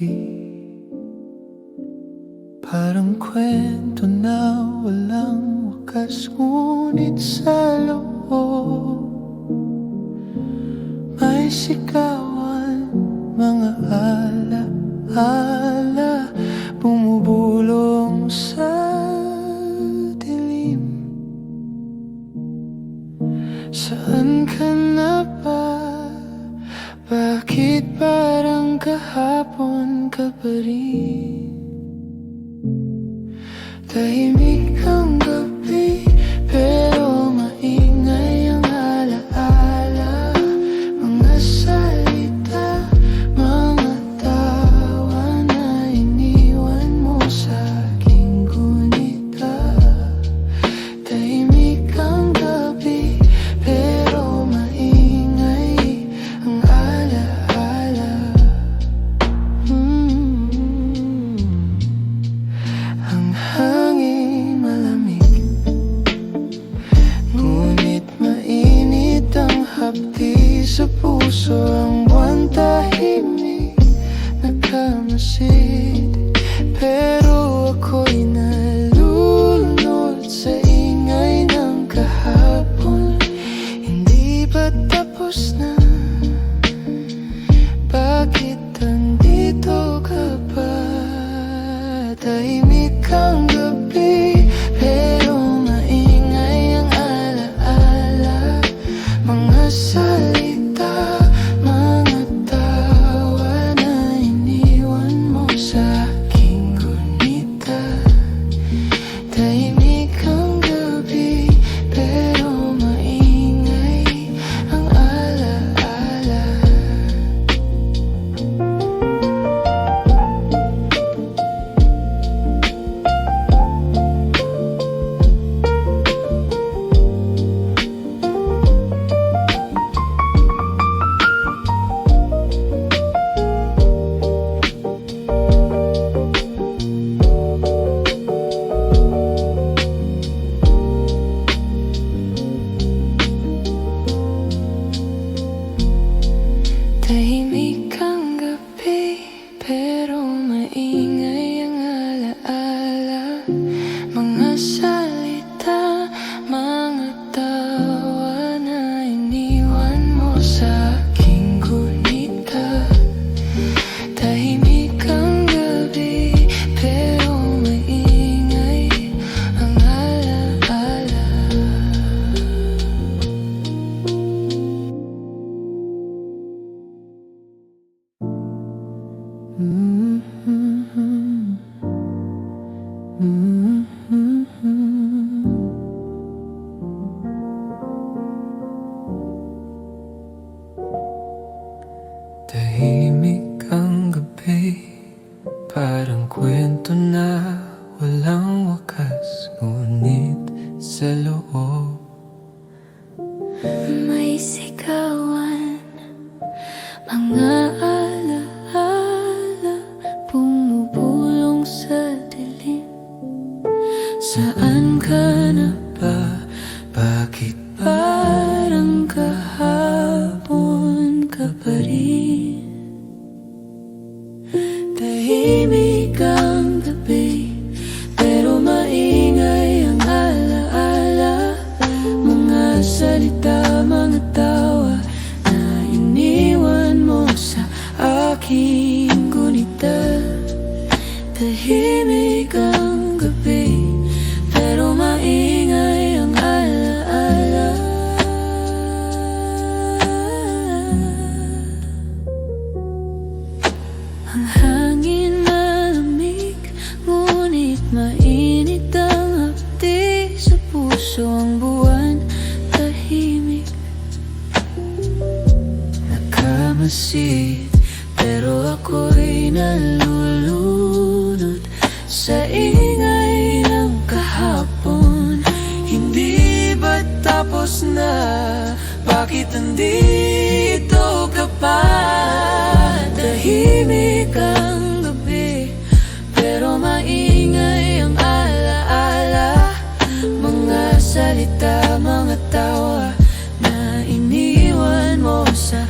gabi, parang kwento na walang wakas. Ngunit sa loob may sigawan, mga ala-ala bumubulong sa dilim. Saan ka na ba? Bakit parang kahapon ka pa rin? Tahimik ang gabi, pero maingay ang alaala. Mga salita, mga tawa na iniwan mo sa aking gunita. Tahimik ang gabi, pero maingay ang alaala. Ang hangin malamig, ngunit mainit ang hapdi sa puso. Ang buwan tahimik, nakamasid, pero ako'y nalulunod sa ingay ng kahapon. Hindi ba tapos na? Bakit andito ka pa? Tahimik ang gabi, pero maingay ang alaala. Mga salita, mga tawa na iniwan mo sa aking gunita. Tahimik ang gabi, pero maingay ang alaala. Tahimik ang gabi, pero maingay ang alaala. Mga salita, mga tawa na iniwan mo sa aking gunita. Tahimik ang gabi, pero maingay ang alaala. Tahimik ang gabi, parang kwento na walang wakas. Ngunit sa loob may sigawan, mga ala-ala bumubulong sa dilim. Saan ka na ba? Bakit parang kahapon ka pa rin? Tahimik ang gabi, pero maingay ang alaala. Mga salita, mga tawa na iniwan mo sa aking gunita. Tahimik ang gabi, pero maingay ang alaala. Ang hangin malamig, ngunit mainit ang hapdi sa puso. Ang buwan tahimik, nakamasid, pero ako'y nalulunod sa ingay ng kahapon. Hindi ba tapos na? Bakit andito ka pa? Tahimik ang gabi, pero maingay ang alaala. Mga salita, mga tawa na iniwan mo sa